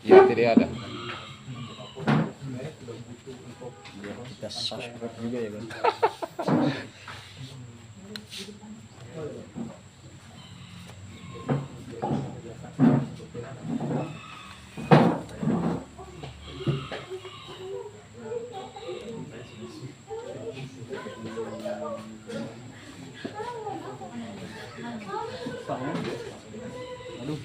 Ya, tidak ada. Kita subscribe juga ya, Bang. Aduh.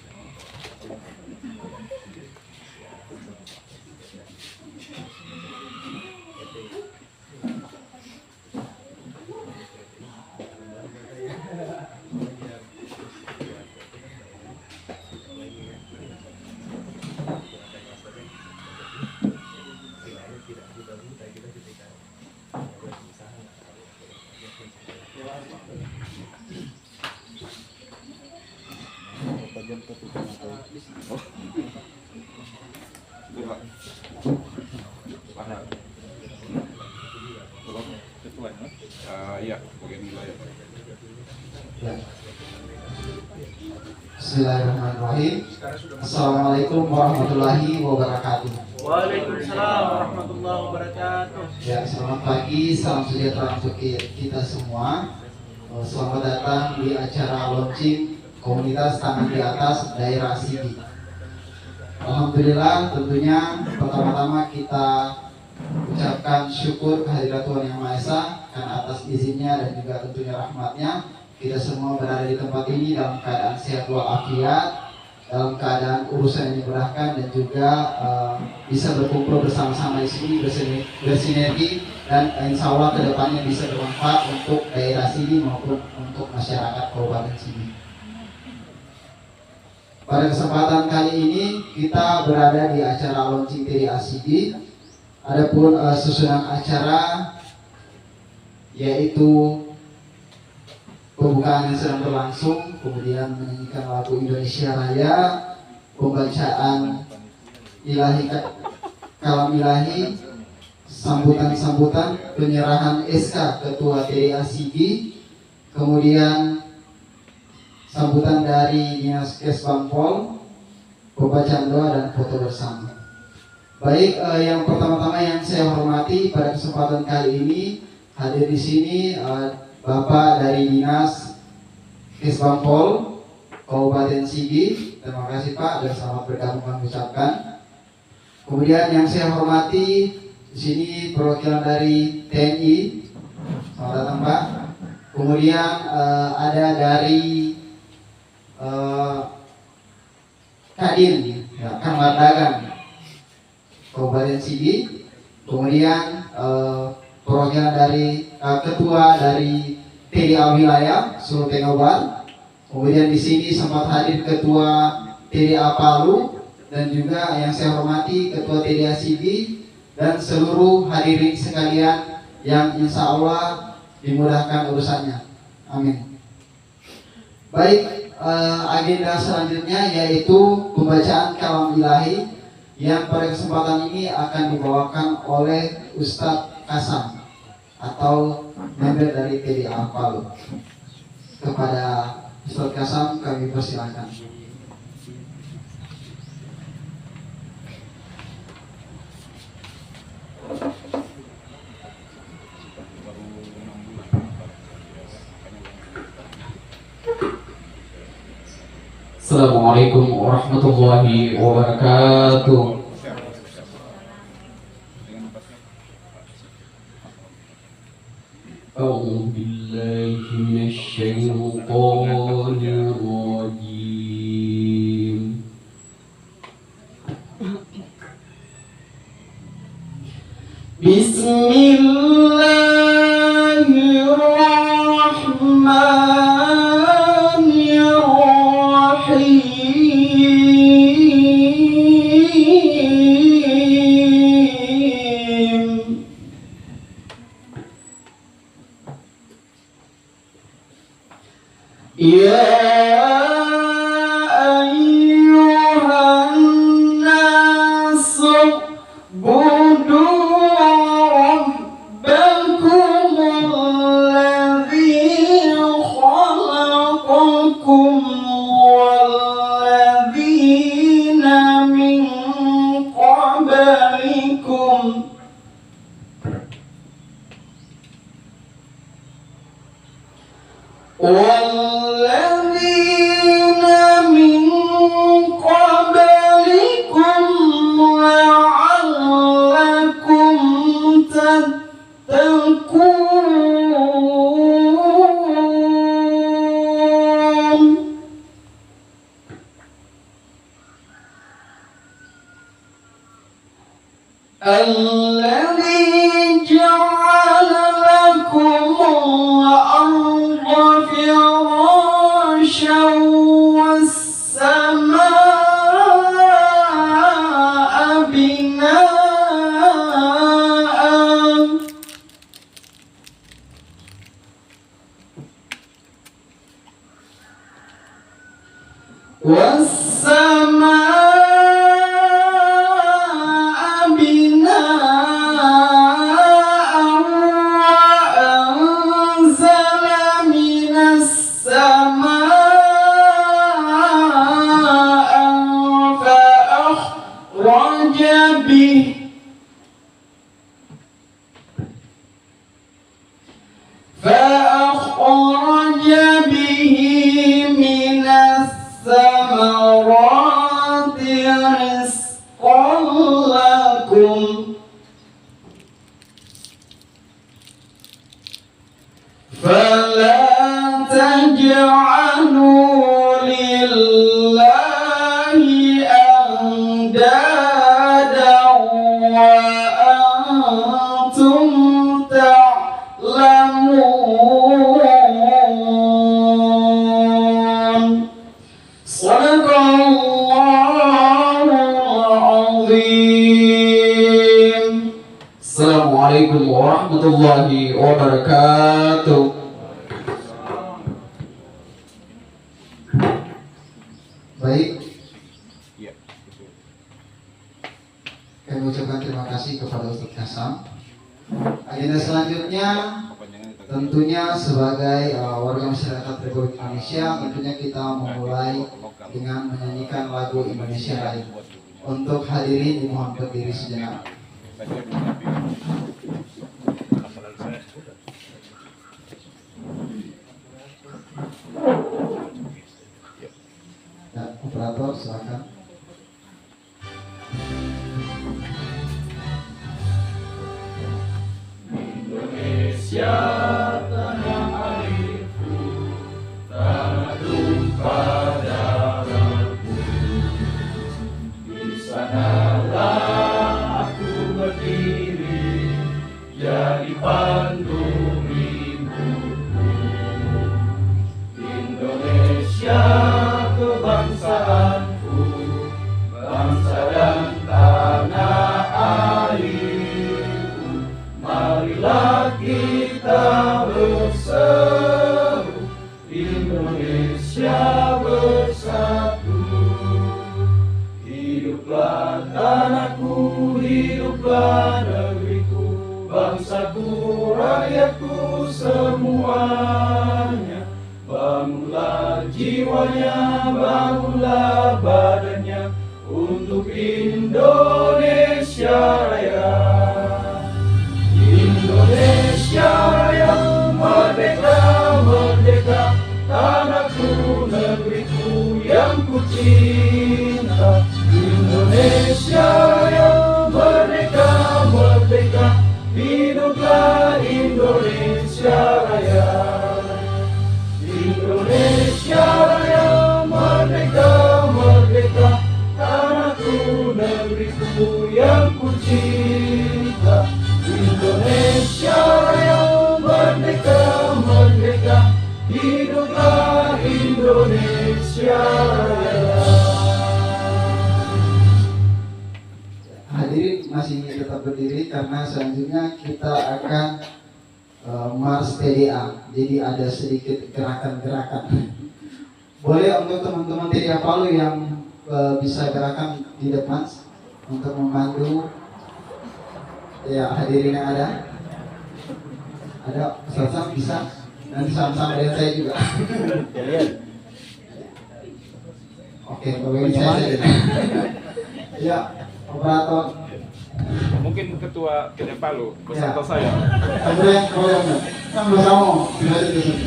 Iya, bagian wilayah. Bismillahirrahmanirrahim. Assalamualaikum warahmatullahi wabarakatuh. Waalaikumsalam warahmatullahi wabarakatuh. Ya, selamat pagi, salam sejahtera untuk kita semua. Selamat datang di acara launching komunitas Tangan di Atas Daerah Sigi. Alhamdulillah, tentunya pertama-tama kita ucapkan syukur kehadirat Tuhan Yang Maha Esa karena atas izinnya dan juga tentunya rahmatnya kita semua berada di tempat ini dalam keadaan sehat walafiat, dalam keadaan urusan yang dimudahkan dan juga bisa berkumpul bersama-sama di sini bersinergi dan insya Allah kedepannya bisa bermanfaat untuk daerah sini maupun untuk masyarakat Kabupaten Sigi. Pada kesempatan kali ini kita berada di acara launching TDA Sigi. Adapun susunan acara yaitu pembukaan yang sedang berlangsung, kemudian menyanyikan lagu Indonesia Raya, pembacaan kalam ilahi, sambutan-sambutan, penyerahan SK Ketua TDA Sigi, kemudian sambutan dari Dinas Kesbangpol, pembacaan doa dan foto bersama. Baik, yang pertama-tama yang saya hormati pada kesempatan kali ini hadir di sini Bapak dari Dinas Kesbangpol Kabupaten Sigi. Terima kasih Pak dan selamat bergabung kami ucapkan. Kemudian yang saya hormati di sini perwakilan dari TNI. Selamat datang Pak. Kemudian ada dari Kadin, ya, Kamar Dagang Kabupaten Sigi. Kemudian perwakilan dari ketua dari TDA wilayah Sulu Tengobar. Kemudian di sini sempat hadir ketua TDA Palu dan juga yang saya hormati ketua TDA Sigi dan seluruh hadirin sekalian yang insya Allah dimudahkan urusannya. Amin. Baik, agenda selanjutnya yaitu pembacaan kalam ilahi yang pada kesempatan ini akan dibawakan oleh Ustadz Kasam atau member dari TDA Palu. Kepada Ustadz Kasam kami persilakan. Assalamualaikum warahmatullahi wabarakatuh. A'udzu billahi minasyaitonir rajim. Bismillahirrahmanirrahim. Ya ayyuhan nasu budu rabbakum الذي جعل لكم الأرض فراشا والسماء بناء وأنزل من السماء فأخرج به من الثمرات رزقا لكم فلا تجعلوا لله أندادا وأنتم تعلمون صدق الله العظيم. Assalamualaikum warahmatullahi wabarakatuh. Baik, Iya. kami ucapkan terima kasih kepada Ustadz Kasam. Agenda selanjutnya Kepanjangan kita tentunya sebagai warga masyarakat Republik Indonesia, tentunya kita memulai dengan menyanyikan lagu Indonesia Raya. Untuk hadirin dimohon berdiri sejenak. tadi ada menyampaikan. Ya, operator silakan. Indonesia tanah airku, tanah tumpah darahku. Di sanalah aku berdiri, jadi pandu mimpiku. Indonesia kebangsaanku, bangsa dan tanah airku. Marilah kita berseru, Indonesia bersatu. Hiduplah tanahku, hiduplah negeriku, bangsaku, rakyatku semuanya. Bangunlah jiwanya, bangunlah badannya, untuk Indonesia Raya. Indonesia Raya, merdeka, merdeka, tanahku, negeriku yang ku cinta. Indonesia Raya, merdeka, merdeka, hiduplah Indonesia Raya. Indonesia Raya, merdeka, merdeka, tanahku, negeriku yang ku cinta. Indonesia Raya, merdeka, merdeka, hiduplah Indonesia Raya. Hadirin masih tetap berdiri karena selanjutnya kita akan Mars TDA. Jadi ada sedikit gerakan-gerakan. Boleh untuk teman-teman TDA Palu yang bisa gerakan di depan untuk memandu. Ya, hadirin yang ada. Ada Ustaz bisa nanti sama-sama dengan saya juga. Oke, bagaimana saya? Ya, operator. Mungkin ketua TDA Palu beserta Ya. saya. Ada yang kan bersama. Sudah di sini.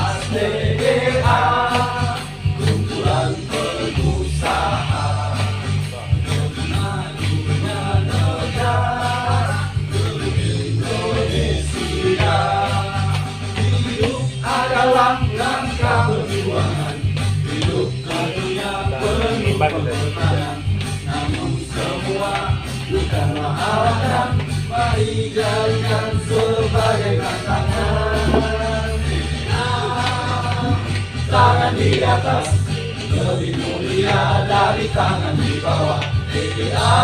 TDA, kumpulan pengusaha, bertahan. Namun semua bukanlah halangan, mari jadikan sebagai tantangan. Tangan di atas lebih mulia dari tangan di bawah. TDA,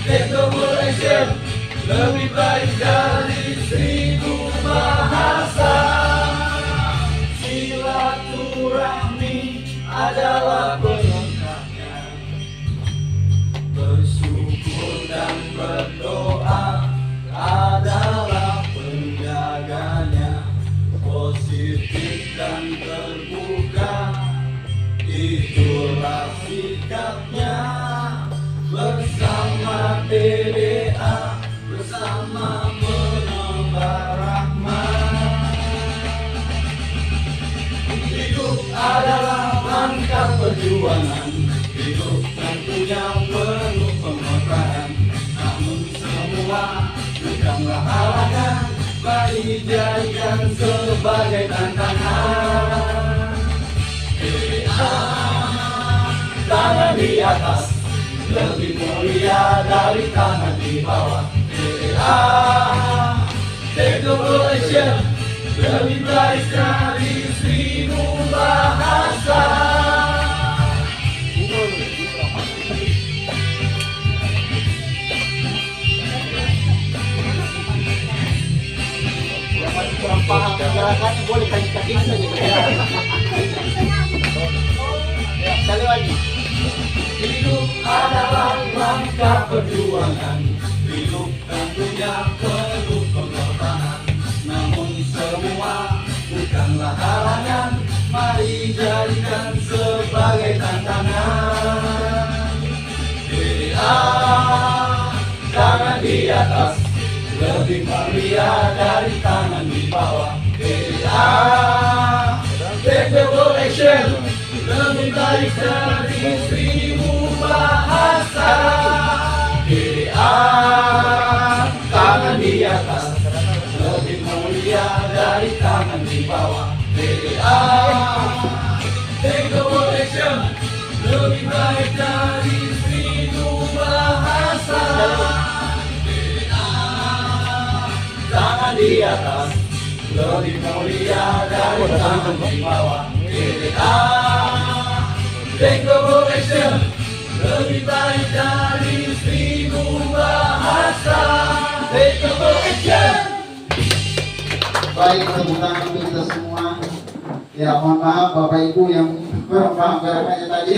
take the world action, lebih baik dari 1000 bahasa. Silaturahmi adalah pelengkapnya, bersyukur dan berdoa adalah penjaganya. Positif dan terbuka, itulah sikapnya. Bersama TDA, bersama menebar rahmat. Hidup adalah langkah perjuangan, hidup tentunya penuh pengorbanan. Namun semua bukanlah halangan, mari jadikan sebagai tantangan. Tangan di atas lebih mulia dari tangan di bawah. Take the world action, lebih baik dari 1000 bahasa. Kurang paham gerakannya boleh kaki saja. Sekali lagi. Hidup adalah langkah perjuangan, hidup tentunya penuh pengorbanan. Namun semua bukanlah halangan, mari jadikan sebagai tantangan. TDA, tangan di atas lebih mulia dari tangan di bawah. TDA, take the world action, lebih baik dari 1000 bahasa. TDA, tangan di atas lebih mulia dari tangan di bawah. TDA, take the world action, lebih baik dari 1000 bahasa. TDA, tangan di atas lebih mulia dari tangan di bawah. TDA, take the world action, lebih baik dari 1000 bahasa. Take the world action. Baik, tepuk tangan untuk kita semua. Ya, mohon maaf Bapak Ibu yang kurang paham gerakannya tadi.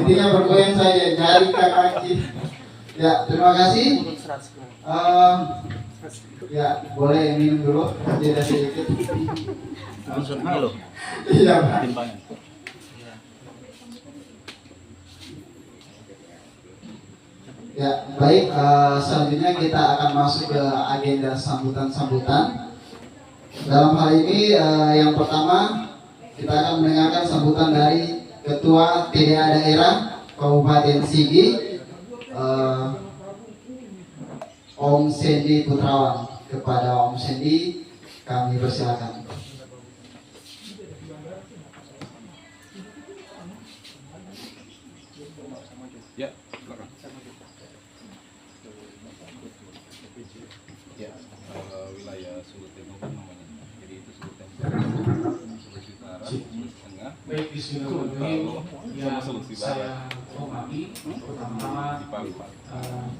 Intinya bergoyang saja, jari ke kaki. Ya, terima kasih. Ya, boleh minum dulu, jeda sedikit. Langsung halo. Iya, Pak. Timbangan. Ya, baik. Selanjutnya kita akan masuk ke agenda sambutan-sambutan. Dalam hal ini, yang pertama kita akan mendengarkan sambutan dari Ketua TDA Daerah Kabupaten Sigi, Om Sendi Putrawan. Kepada Om Sendi, kami persilakan. Ya, silakan. Ya, wilayah Sulut Timur kan namanya. Jadi itu Sulut Timur, Sulawesi Utara, Sulawesi Tengah. Baik, bismillahirrahmanirrahim. Yang saya hormati, pertama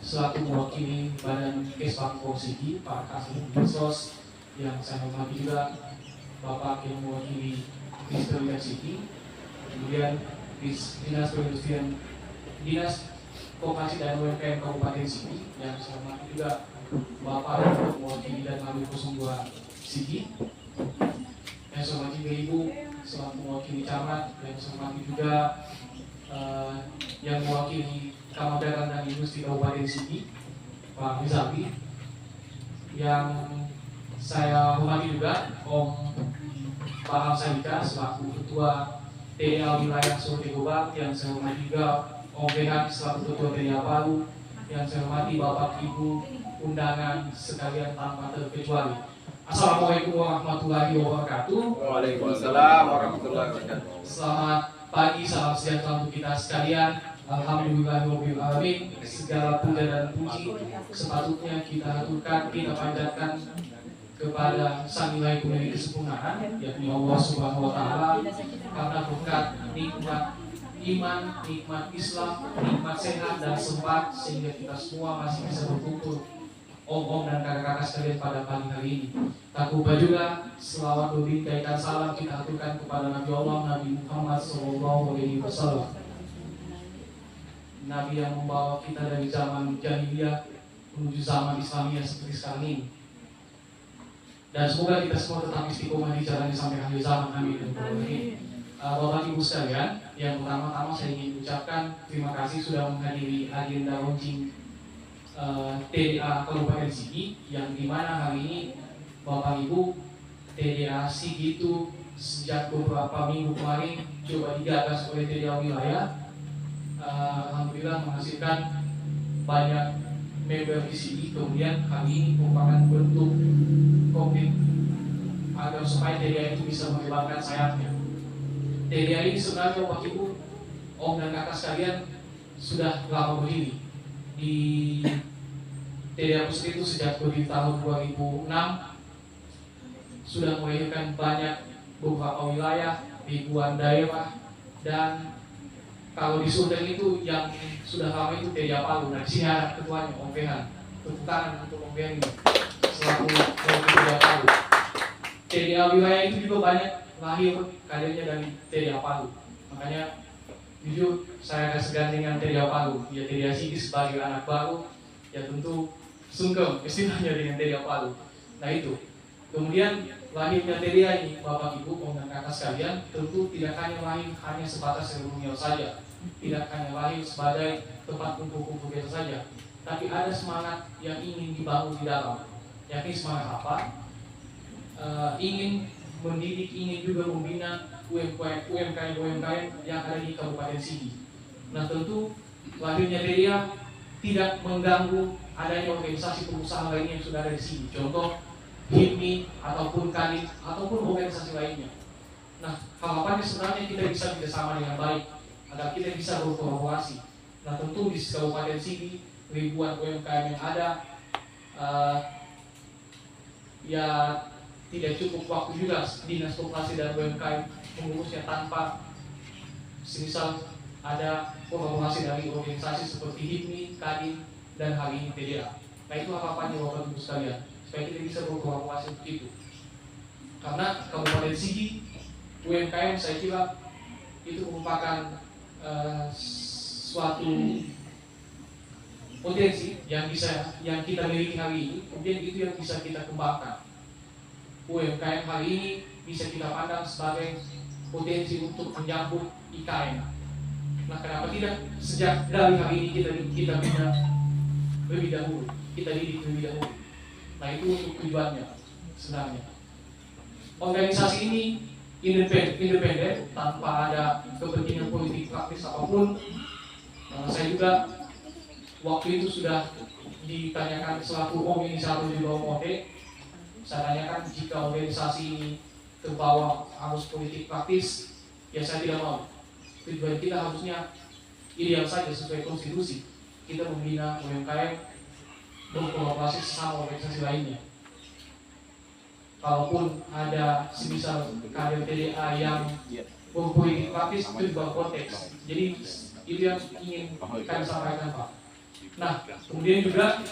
selaku mewakili Badan Kesbangpol Sigi, Pak Kasih Dinsos, yang saya hormati juga Bapak yang mewakili Disperindak Sigi, kemudian Dinas Perindustrian, Dinas Koperasi dan UMKM Kabupaten Sigi, yang saya hormati juga Bapak yang mewakili dan Ramil 02 Sigi, yang saya hormati Ibu selaku mewakili camat, yang saya hormati juga yang mewakili Kamar dan Industri Kabupaten Sigi, Pak Rizaldi, yang saya hormati juga Om Pak Hamsadika selaku Ketua TDA Wilayah Sulawesi Tengah, yang saya hormati juga Om Behan selaku Ketua TDA Palu, yang saya hormati Bapak Ibu undangan sekalian tanpa terkecuali. Assalamualaikum warahmatullahi wabarakatuh. Waalaikumsalam warahmatullahi wabarakatuh. Selamat pagi, salam sejahtera untuk kita sekalian. Alhamdulillahirabbil alamin. Segala puja dan puji sepatutnya kita aturkan, kita panjatkan kepada Sang Ilahi Pemilik Kesempurnaan, yakni Allah Subhanahu wa Ta'ala, karena berkat nikmat iman, nikmat Islam, nikmat sehat dan sempat, sehingga kita semua masih bisa berkumpul, om-om dan kakak-kakak sekalian, pada pagi hari ini. Tak lupa juga selawat berlimpah salam kita aturkan kepada Nabi Allah, Nabi Muhammad SAW, Nabi yang membawa kita dari zaman jahiliyah menuju zaman Islamiyah seperti sekarang ini. Dan semoga kita semua tetap istiqomah di jalannya sampai akhir zaman. Amin. Bapak Ibu sekalian, yang pertama-tama saya ingin ucapkan terima kasih sudah menghadiri agenda launching TDA Kabupaten Sigi, yang dimana hari ini Bapak Ibu, TDA Sigi itu sejak beberapa minggu kemarin coba digagas oleh TDA wilayah. Alhamdulillah menghasilkan banyak member di Sigi. Kemudian hari ini merupakan bentuk konkret agar supaya TDA itu bisa mengembangkan sayapnya. TDA ini sebenarnya Bapak Ibu, Om dan Kakak sekalian, sudah lama berdiri. Di TDA Pusat itu sejak berdiri tahun 2006 sudah melahirkan banyak beberapa wilayah, ribuan daerah, dan kalau di Sultan itu yang sudah lama itu TDA Palu. Nah, di sini ada ketuanya Om Behan. Tepuk tangan untuk Om Behan ini selaku TDA Palu. TDA wilayah itu juga banyak lahir kadernya dari TDA Palu. Makanya jujur saya agak segan dengan TDA Palu. Ya, TDA Sigi sebagai anak baru, ya tentu sungkem istilahnya dengan TDA Palu. Nah itu. Kemudian lahirnya TDA ini, Bapak Ibu, Om dan Kakak sekalian, tentu tidak hanya lahir hanya sebatas seremonial saja, tidak hanya lahir sebagai tempat kumpul-kumpul kita saja, tapi ada semangat yang ingin dibangun di dalam. Yakni semangat apa? Ingin mendidik, ingin juga membina UMKM yang ada di Kabupaten Sigi. Nah tentu lahirnya TDA tidak mengganggu adanya organisasi pengusaha lainnya yang sudah ada di sini. Contoh HIPMI ataupun KANIP ataupun organisasi lainnya. Nah, harapannya sebenarnya kita bisa bersama dengan baik agar kita bisa berkolaborasi. Nah, tentu di Kabupaten Sigi ribuan UMKM yang ada, ya tidak cukup waktu juga Dinas Koperasi dan UMKM mengurusnya tanpa semisal ada kolaborasi dari organisasi seperti HIPMI, KANIP, dan hari ini TDA. Nah, itu harapannya Bapak Ibu sekalian, supaya kita bisa berkolaborasi untuk itu. Karena Kabupaten Sigi, UMKM saya kira itu merupakan suatu potensi yang kita miliki hari ini, kemudian itu yang bisa kita kembangkan. UMKM hari ini bisa kita pandang sebagai potensi untuk menyambut IKN. Nah, kenapa tidak sejak dari hari ini kita bina lebih dahulu, kita didik lebih dahulu. Nah, itu untuk tujuannya sebenarnya. Organisasi ini independen tanpa ada kepentingan politik praktis apapun. Saya juga waktu itu sudah ditanyakan selaku inisiator di bawah OD, saya tanyakan jika organisasi ini terbawa arus politik praktis, ya saya tidak mau. Tujuan kita harusnya ideal saja sesuai konstitusi. Kita membina UMKM, berkolaborasi sesama organisasi lainnya. Kalaupun ada semisal kader TDA yang berpolitik praktis, itu juga konteks. Jadi itu yang ingin kami sampaikan, Pak. Nah, kemudian juga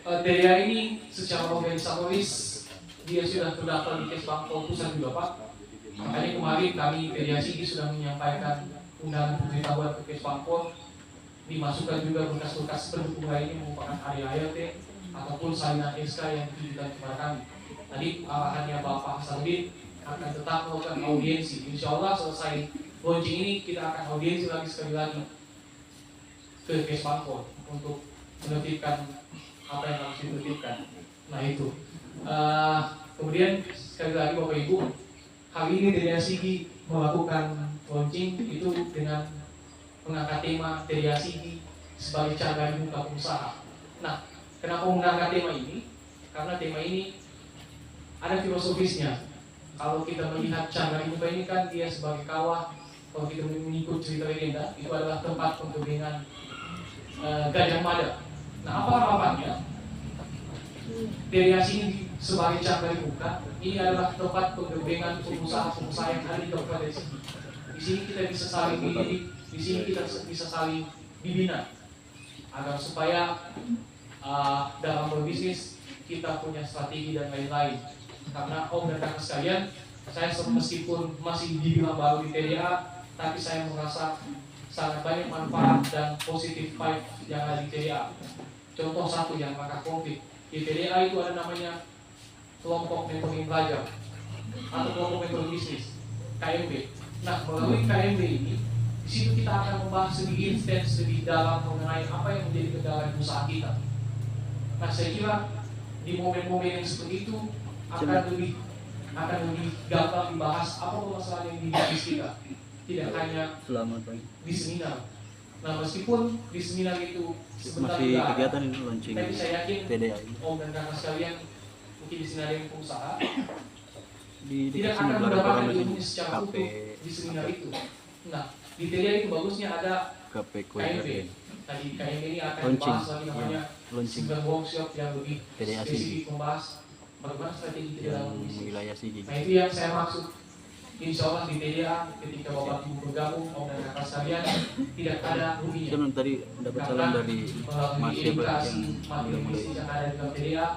TDA ini secara organisatoris dia sudah terdaftar di Kesbangpol Pusat juga, Pak. Makanya kemarin kami TDA Sigi sudah menyampaikan undangan pemberitahuan ke Kesbangpol, dimasukkan juga berkas-berkas pendukung lainnya merupakan ART ataupun salinan SK yang ditujukan kepada kami. Tadi arahannya Bapak Hasanuddin akan tetap melakukan audiensi. Insya Allah selesai launching ini kita akan audiensi lagi sekali lagi ke Kesbangpol untuk menertibkan apa yang harus ditertibkan. Nah itu. Kemudian sekali lagi Bapak Ibu, hari ini TDA Sigi melakukan launching itu dengan mengangkat tema TDA Sigi sebagai cara membuka pengusaha. Nah, kenapa mengangkat tema ini? Karena tema ini ada filosofisnya. Kalau kita melihat cara membuka ini kan dia sebagai kawah kalau kita mengikut cerita legenda, itu adalah tempat penggebengan Gajah Mada. Nah, apa harapannya? TDA sini sebagai cabang dari buka, ini adalah tempat penggebengan pengusaha-pengusaha yang ada di Kabupaten Sigi. Di sini kita bisa saling dididik, di sini kita bisa saling dibina, agar supaya dalam berbisnis kita punya strategi dan lain-lain. Karena om dan kakak sekalian, saya meskipun masih dibilang baru di TDA, tapi saya merasa sangat banyak manfaat dan positif vibe yang ada di TDA. Contoh satu yang agak konkret, di TDA itu ada namanya kelompok mentoring pelajar atau kelompok mentoring bisnis, KMB. Nah, melalui KMB ini, di situ kita akan membahas lebih intens, lebih dalam mengenai apa yang menjadi kendala usaha kita. Nah, saya kira di momen-momen yang seperti itu akan lebih gampang dibahas apa permasalahan yang di bisnis kita, tidak hanya di seminar. Nah, meskipun di seminar itu sebentar masih juga kegiatan ini launching tapi saya yakin TDA om dan kakak sekalian mungkin di seminar yang pengusaha di tidak sini akan belakang mendapatkan orang ilmu secara KP utuh di seminar itu. Nah, di TDA itu bagusnya ada KP KMB. Tadi KMB ini akan launching membahas lagi namanya launching sebuah workshop yang lebih TDA spesifik membahas bagaimana strategi kita yang dalam bisnis. wilayah Sigi. Nah, itu yang saya maksud. Insya Allah di TDA ketika Bapak Ibu bergabung, om dan kakak sekalian, tidak ada ruginya. Kan tadi dapat salam dari Mas siapa edukasi yang materi udah mulai bisnis yang ada di dalam TDA,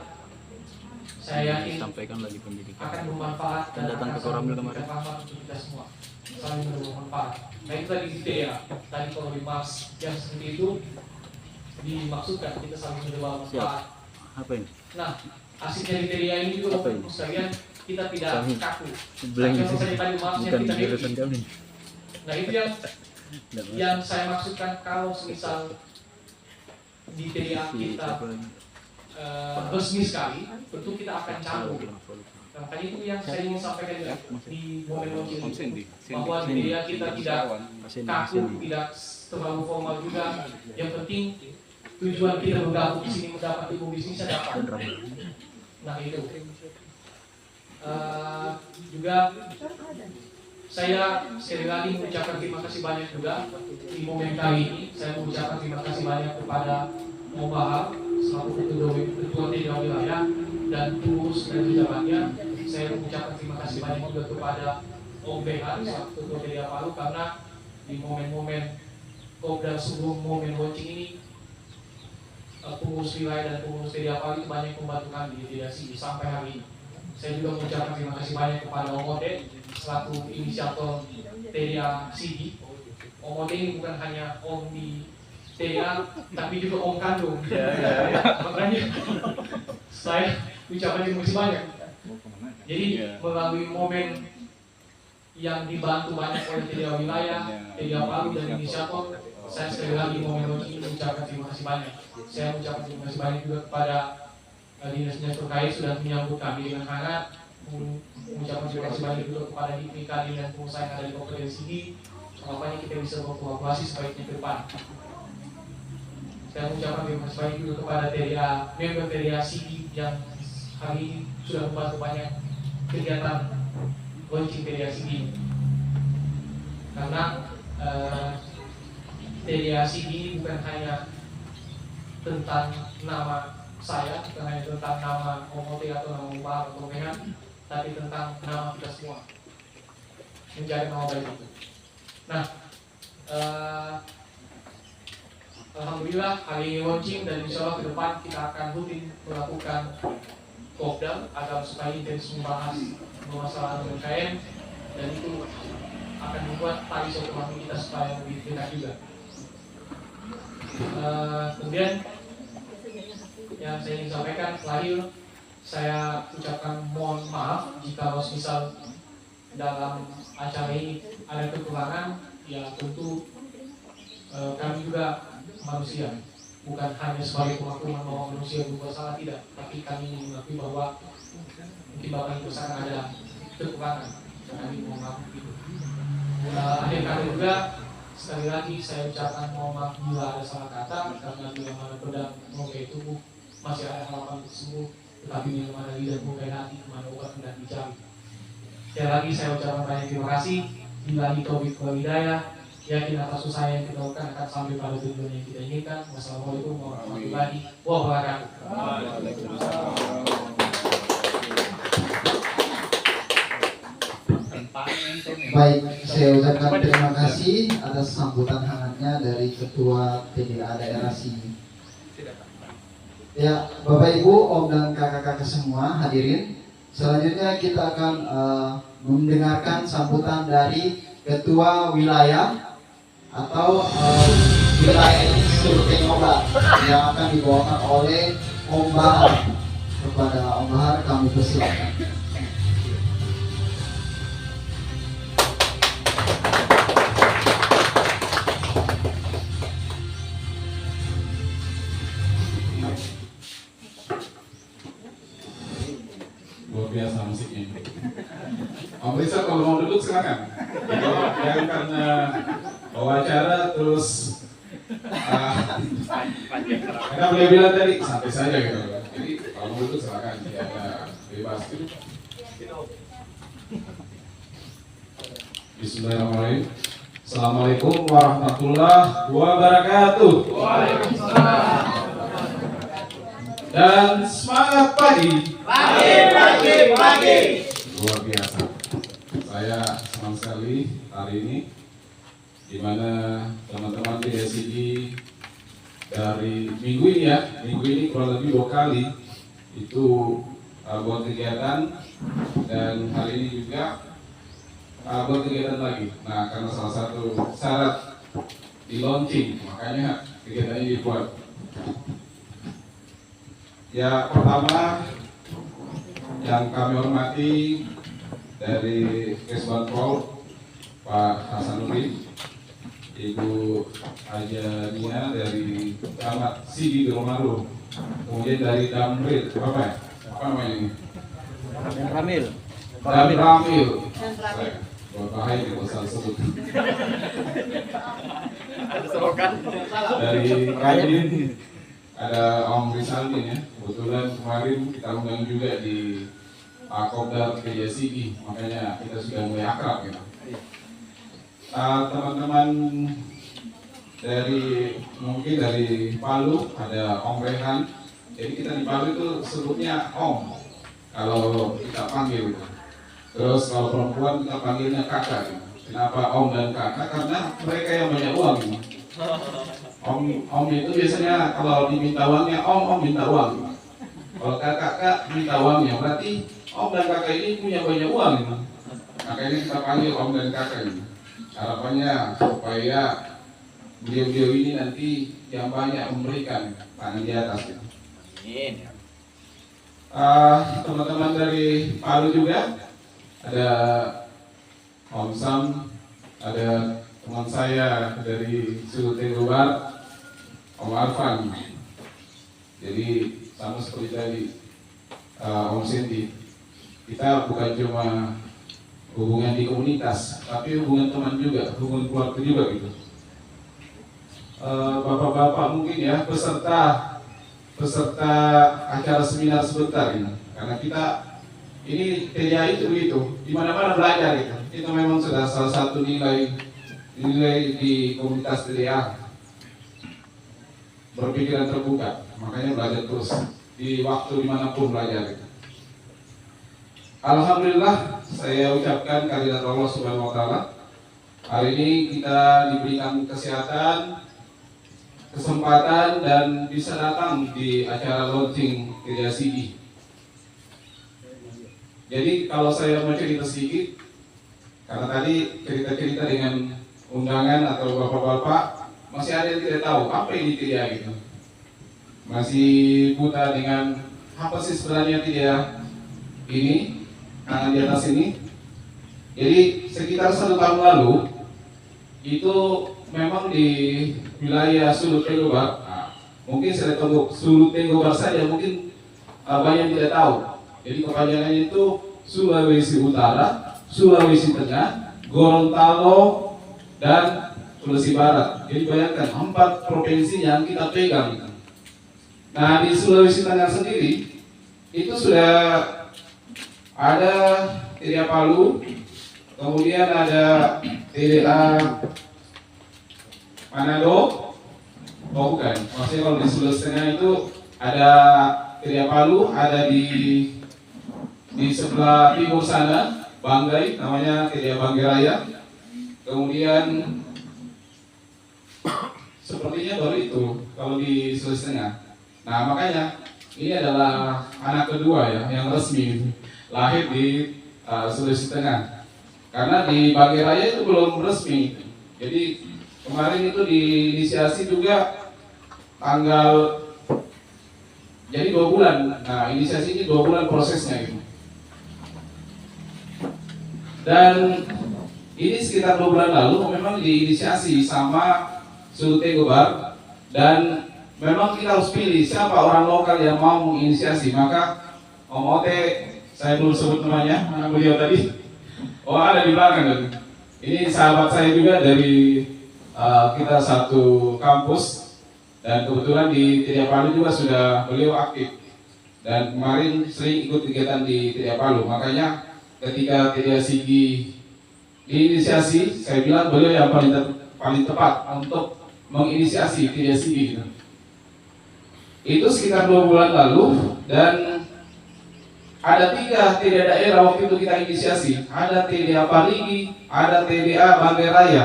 saya yakin sampaikan lagi pendidikan. akan bermanfaat Dan datang ke Koramil kemarin. bermanfaat untuk kita semua, saling bermanfaat. Nah, itu tadi di TDA. Tadi kalau di Mas yang seperti itu dimaksudkan kita saling bermanfaat. Apa ini? Nah, asiknya di TDA ini juga Apa ini? untuk sekalian kita tidak Kami kaku. blank Nah, sih. contoh tadi Marsnya Bukan kita jurusan happy. kami. Nah, itu yang saya maksudkan kalau misal di TDA Si kita siapa lagi? resmi sekali, tentu kita akan campur. Nah, tadi itu yang saya ingin sampaikan juga di momen launching Om ini, Cindy, bahwa di TDA kita tidak kaku, Cindy. tidak terlalu formal juga. Yang penting tujuan kita bergabung di sini mendapat ilmu bisnisnya dapat. Nah, itu. Juga saya sekali lagi mengucapkan terima kasih banyak juga di momen kali ini. Saya mengucapkan terima kasih banyak kepada Om Bahar selaku ketua TDA wilayah dan pengurus dan jajarannya. Saya mengucapkan terima kasih banyak juga kepada Om BH selaku ketua TDA Palu, karena di momen-momen dan sebelum momen launching ini pengurus wilayah dan pengurus TDA Palu itu banyak membantu kami di TDA Sigi sampai hari ini. Saya juga mengucapkan terima kasih banyak kepada Om Ode selaku inisiator TDA Sigi. Om Ode ini bukan hanya Om di TDA, tapi juga Om kandung. Makanya saya ucapkan terima kasih banyak. Jadi melalui momen yang dibantu banyak oleh TDA wilayah, TDA Palu dan inisiator, saya sekali lagi momen ini mengucapkan terima kasih banyak. Saya mengucapkan terima kasih banyak juga kepada dinas-dinas terkait sudah menyambut kami dengan hangat. Mengucapkan terima kasih banyak juga kepada DIPI, Kadin dan pengusaha yang ada di Kabupaten Sigi. Harapannya kita bisa berkolaborasi sebaiknya ke depan. Saya mengucapkan terima kasih banyak juga kepada TDA, member TDA Sigi yang hari ini sudah membantu banyak kegiatan launching TDA Sigi. Karena TDA Sigi bukan hanya tentang nama saya, bukan hanya tentang nama Omote atau nama Ubah atau Mehan, tapi tentang nama kita semua, menjadi nama baik itu. Nah, alhamdulillah hari ini launching dan insya Allah ke depan kita akan rutin melakukan kopdar agar supaya intens membahas permasalahan UMKM, dan itu akan membuat tali silaturahmi kita supaya lebih dekat juga. Kemudian yang saya ingin sampaikan terakhir, saya ucapkan mohon maaf jika misal dalam acara ini ada kekurangan. Ya tentu kami juga manusia, bukan hanya sebagai pengakuan bahwa manusia berbuat salah, tidak, tapi kami mengakui bahwa mungkin Bapak Ibu sangat ada kekurangan, kami mohon maaf itu. Akhir kata juga sekali lagi saya ucapkan mohon maaf bila ada salah kata, karena bila mana pedang melukai tubuh masih ada harapan untuk sembuh, tetapi bila mana lidah melukai hati, kemana obat hendak dicari. Sekali lagi saya ucapkan banyak terima kasih. Billahi taufiq wal hidayah. Yakin atas usaha yang kita lakukan akan sampai pada tujuan yang kita inginkan. Wassalamualaikum warahmatullahi wabarakatuh. Baik, saya ucapkan terima kasih atas sambutan hangatnya dari Ketua TDA Daerah Sigi. Ya, Bapak Ibu, Om dan kakak-kakak semua hadirin. Selanjutnya kita akan mendengarkan sambutan dari Ketua Wilayah atau wilayah Suruteng Obat yang akan dibawakan oleh Om Bahar. Kepada Om Bahar kami persilakan. Luar biasa musiknya. Om Rizal kalau mau duduk silakan. Jangan karena wawancara terus karena beliau bilang tadi santai saja gitu. Jadi kalau mau duduk silakan, ya bebas. Bismillahirrahmanirrahim. Assalamualaikum warahmatullahi wabarakatuh. Waalaikumsalam. Dan semangat pagi. Pagi. Luar biasa. Saya senang sekali hari ini di mana teman-teman di SID dari minggu ini kurang lebih 2 kali itu buat kegiatan, dan hari ini juga buat kegiatan lagi. Nah, karena salah satu syarat di launching, makanya kegiatan ini dibuat. Ya, pertama yang kami hormati dari Kesbangpol Pak Hasanuddin, Ibu Haja Nia dari Camat Sigi Geromaru, kemudian dari Damril, apa namanya ini? Ramil. Ramil. Bahaya kalau salah sebut. Dari Kadin ada Om Rizaldin ya. Kebetulan kemarin kita undang juga di Kopdar PJSI, makanya kita sudah mulai akrab gitu. Teman-teman mungkin dari Palu ada Om Rehan. Jadi kita di Palu itu sebutnya Om kalau kita panggil gitu. Terus kalau perempuan kita panggilnya kakak gitu. Kenapa Om dan kakak? Karena mereka yang banyak uang gitu. Om itu biasanya kalau diminta uangnya Om minta uang gitu. Kalau kakak minta uangnya, berarti Om dan kakak ini punya banyak uang gitu. Makanya kita panggil Om dan kakak ini. Harapannya supaya beliau-beliau ini nanti yang banyak memberikan tangan di atas gitu. Teman-teman dari Palu juga ada Om Sam, ada teman saya dari Suruteng Obat, Om Arfan. Jadi sama seperti tadi Om Sinti, kita bukan cuma hubungan di komunitas, tapi hubungan teman juga, hubungan keluarga juga gitu. Bapak-bapak mungkin ya peserta acara seminar sebentar ini, karena kita ini TDA itu begitu, di mana-mana belajar gitu. Itu memang sudah salah satu nilai di komunitas TDA, berpikiran terbuka, makanya belajar terus di waktu dimanapun belajar gitu. Alhamdulillah, saya ucapkan kehadirat Allah Subhanahu Wa Taala. Hari ini kita diberikan kesehatan, kesempatan dan bisa datang di acara launching TDA. Jadi kalau saya mau cerita sedikit, karena tadi cerita-cerita dengan undangan atau bapak-bapak, masih ada yang tidak tahu apa ini TDA gitu. Masih buta dengan apa sih sebenarnya TDA ini, tangan di atas ini. Jadi sekitar 1 tahun lalu itu memang di wilayah Suruteng Obat, mungkin saya tunggu Suruteng Obat saja mungkin banyak tidak tahu. Jadi kepanjangannya itu Sulawesi Utara, Sulawesi Tengah, Gorontalo, dan Sulawesi Barat. Jadi bayangkan 4 provinsi yang kita pegang. Nah, di Sulawesi Tengah sendiri itu sudah ada TDA Palu kemudian ada TDA Manado. Oh bukan, maksudnya kalau di Sulawesi Tengah itu ada TDA Palu, ada di sebelah timur sana Banggai, namanya TDA Banggai Raya. Kemudian sepertinya baru itu kalau di Sulawesi Tengah. Nah makanya ini adalah anak kedua ya yang resmi lahir di Sulawesi Tengah. Karena di Banggai Raya itu belum resmi. Jadi kemarin itu diinisiasi juga tanggal, jadi 2 bulan. Nah inisiasi ini 2 bulan prosesnya gitu. Dan ini sekitar 2 bulan lalu memang diinisiasi sama Sulut Tegobar, dan memang kita harus pilih siapa orang lokal yang mau menginisiasi. Maka Om Ote, saya belum sebut namanya, mana beliau tadi? Oh ada di belakang tadi. Ini sahabat saya juga dari kita satu kampus, dan kebetulan di TDA Palu juga sudah beliau aktif. Dan kemarin sering ikut kegiatan di TDA Palu. Makanya ketika TDA Sigi diinisiasi, saya bilang beliau yang paling tepat untuk menginisiasi TDA Sigi. Itu sekitar 2 bulan lalu, dan ada 3 TDA daerah waktu itu kita inisiasi. Ada TDA Parigi, ada TDA Banggai Raya.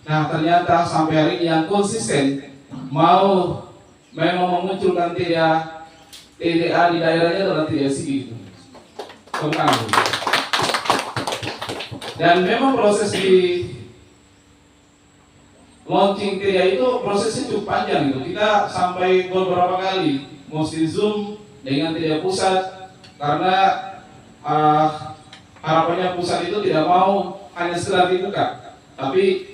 Nah ternyata sampai hari ini yang konsisten mau memang memunculkan TDA di daerahnya adalah TDA Sigi. Dan memang proses di launching TDA itu prosesnya cukup panjang gitu. Kita sampai beberapa kali mesti Zoom dengan TDA pusat, karena harapannya pusat itu tidak mau hanya sekedar dibuka, tapi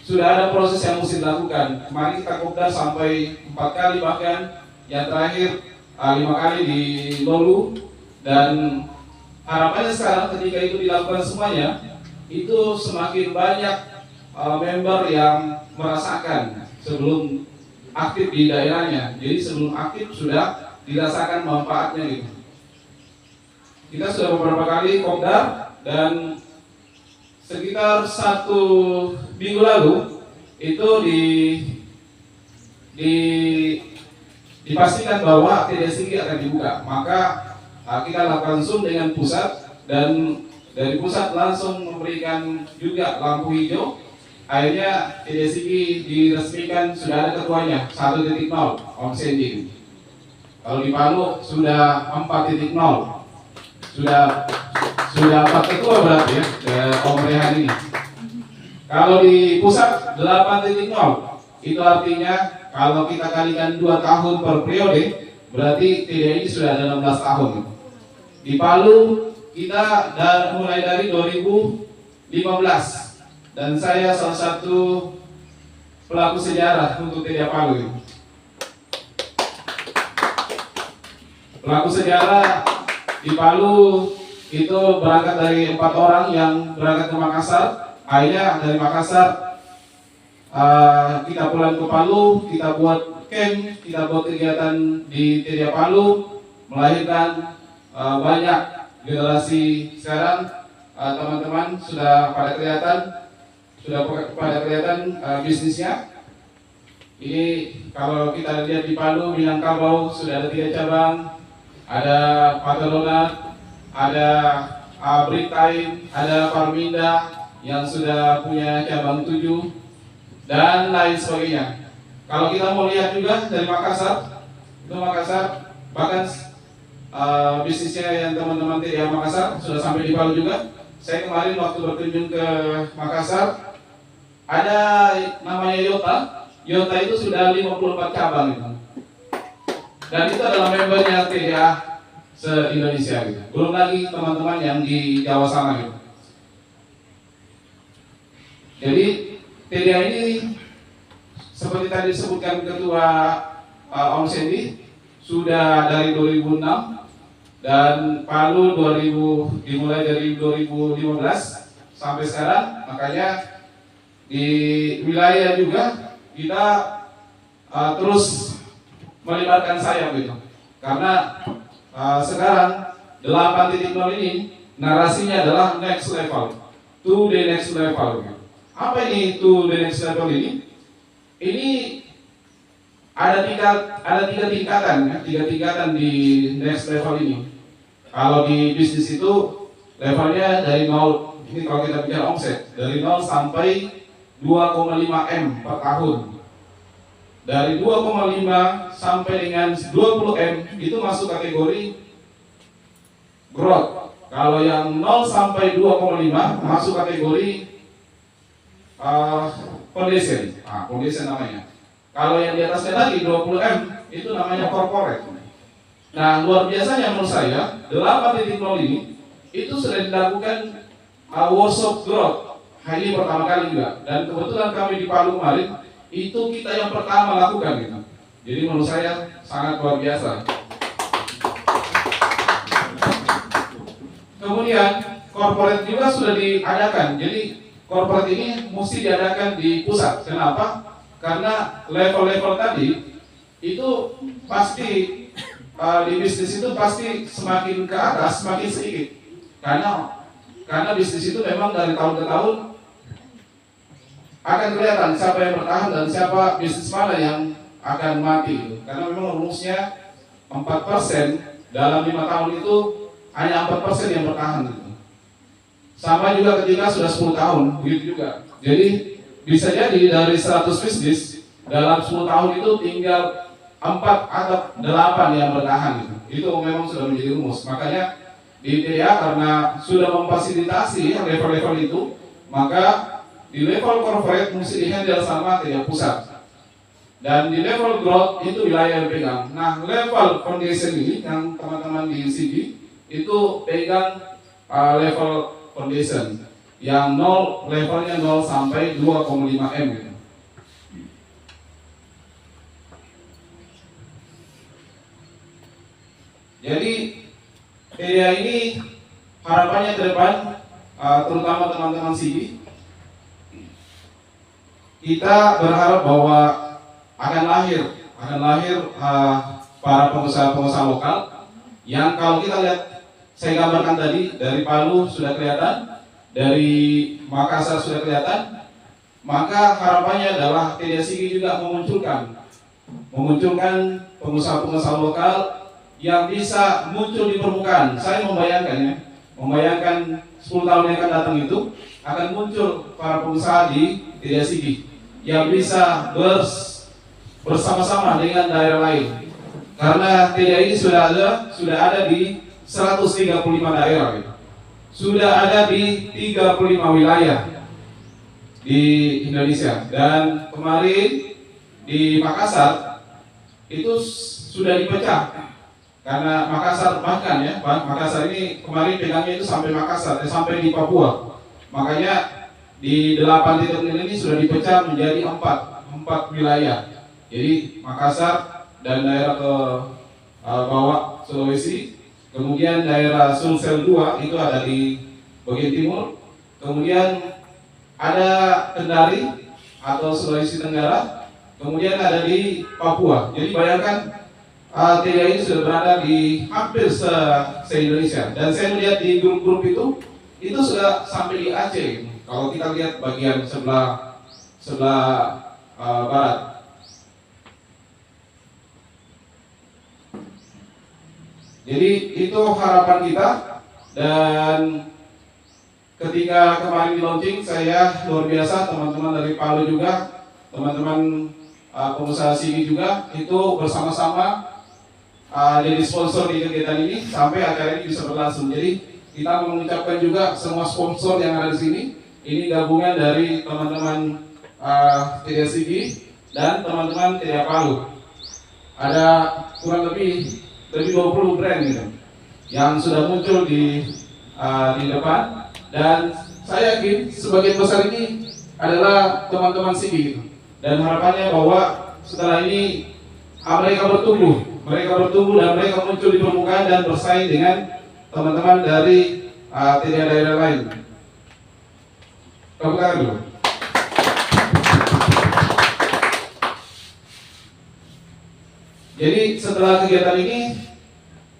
sudah ada proses yang mesti dilakukan. Kemarin kita kopdar sampai 4 kali, bahkan yang terakhir 5 kali di Lolu. Dan harapannya sekarang ketika itu dilakukan semuanya, itu semakin banyak member yang merasakan sebelum aktif di daerahnya. Jadi sebelum aktif sudah dirasakan manfaatnya gitu. Kita sudah beberapa kali kopdar, dan sekitar 1 minggu lalu itu dipastikan bahwa TDA Sigi akan dibuka. Maka kita lakukan Zoom dengan pusat, dan dari pusat langsung memberikan juga lampu hijau. Akhirnya TDA Sigi diresmikan, sudah ada ketuanya 1.0 Om Sendi. Kalau di Palu sudah 4.0. Sudah 4 ketua berarti ya Om Rehan ini. Kalau di pusat 8.0, itu artinya kalau kita kalikan 2 tahun per periode, berarti TDA ini sudah ada 16 tahun. Di Palu kita mulai dari 2015, dan saya salah satu pelaku sejarah untuk TDA Palu. Pelaku sejarah di Palu itu berangkat dari 4 orang yang berangkat ke Makassar. Akhirnya dari Makassar kita pulang ke Palu, kita buat camp, kita buat kegiatan di TDA Palu, melahirkan banyak generasi. Sekarang teman-teman sudah pada kelihatan bisnisnya. Ini kalau kita lihat di Palu, Minangkabau sudah ada 3 cabang. Ada Patolonat, ada Britain, ada Parminda yang sudah punya cabang 7, dan lain sebagainya. Kalau kita mau lihat juga dari Makassar, itu Makassar bahkan bisnisnya yang teman-teman TDA Makassar sudah sampai di Palu juga. Saya kemarin waktu berkunjung ke Makassar, ada namanya Yota. Yota itu sudah 54 cabang gitu. Dan itu adalah membernya TDA se-Indonesia gitu. Belum lagi teman-teman yang di Jawa sana gitu. Jadi TDA ini seperti tadi disebutkan Ketua Om Sendi, sudah dari 2006, dan Palu dimulai dari 2015 sampai sekarang. Makanya di wilayah juga kita terus melibatkan saya gitu, karena sekarang 8.0 ini narasinya adalah next level. to the next level. Apa ini to the next level ini? Ini ada tiga tingkatan ya, tiga tingkatan di next level ini. Kalau di bisnis itu levelnya dari 0, ini kalau kita bicara omset, dari 0 sampai 2,5 M per tahun. Dari 2,5 sampai dengan 20 M itu masuk kategori growth. Kalau yang 0 sampai 2,5 masuk kategori foundation. Foundation namanya. Kalau yang di atasnya lagi 20 M itu namanya corporate. Nah, luar biasanya menurut saya 8.0 ini itu sudah dilakukan workshop growth ini pertama kali juga. Dan kebetulan kami di Palu kemarin itu kita yang pertama lakukan gitu. Jadi menurut saya sangat luar biasa. Kemudian corporate juga sudah diadakan. Jadi corporate ini mesti diadakan di pusat. Kenapa? Karena level-level tadi itu pasti di bisnis itu pasti semakin ke atas semakin sedikit. Karena bisnis itu memang dari tahun ke tahun akan kelihatan siapa yang bertahan dan siapa bisnis mana yang akan mati. Karena memang rumusnya 4% dalam 5 tahun itu hanya 4% yang bertahan gitu. Sama juga ketika sudah 10 tahun, begitu juga. Jadi bisa jadi dari 100 bisnis dalam 10 tahun itu tinggal 4 atau 8 yang bertahan gitu. Itu memang sudah menjadi rumus. Makanya di TDA karena sudah memfasilitasi level-level itu, maka di level corporate mesti dihandle sama TDA pusat. Dan di level growth itu wilayah yang pegang. Nah, level foundation ini yang teman-teman di CD itu pegang level foundation yang levelnya 0 sampai 2,5 M gitu. Jadi area ini harapannya ke depan terutama teman-teman CD kita berharap bahwa akan lahir para pengusaha-pengusaha lokal yang kalau kita lihat saya gambarkan tadi dari Palu sudah kelihatan, dari Makassar sudah kelihatan, maka harapannya adalah TDSIG juga memunculkan pengusaha-pengusaha lokal yang bisa muncul di permukaan. Saya membayangkan 10 tahun yang akan datang itu akan muncul para pengusaha di TDSIG yang bisa bersama-sama dengan daerah lain. Karena TDA ini sudah ada di 135 daerah gitu. Sudah ada di 35 wilayah di Indonesia. Dan kemarin di Makassar itu sudah dipecah. Karena Makassar Makassar ini kemarin pegangnya itu sampai Makassar, sampai di Papua. Makanya di 8 titik ini sudah dipecah menjadi 4 wilayah. Jadi Makassar dan daerah ke bawah Sulawesi. Kemudian daerah Sulsel 2 itu ada di bagian timur. Kemudian ada Kendari atau Sulawesi Tenggara. Kemudian ada di Papua. Jadi bayangkan TDA ini sudah berada di hampir se-Indonesia. Dan saya melihat di grup-grup itu sudah sampai di Aceh. Kalau kita lihat bagian sebelah barat. Jadi itu harapan kita, dan ketika kemarin di launching saya luar biasa, teman-teman dari Palu juga, teman-teman pengusaha sini juga itu bersama-sama jadi sponsor di kegiatan ini sampai acara ini bisa berlangsung. Jadi kita mengucapkan juga semua sponsor yang ada di sini, ini gabungan dari teman-teman TDA Sigi dan teman-teman TDA Palu. Ada kurang lebih 20 brand gitu yang sudah muncul di depan, dan saya yakin sebagian besar ini adalah teman-teman Sigi gitu. Dan harapannya bahwa setelah ini mereka bertumbuh dan mereka muncul di permukaan dan bersaing dengan teman-teman dari daerah lain. Tepuk tangan dulu. Jadi setelah kegiatan ini,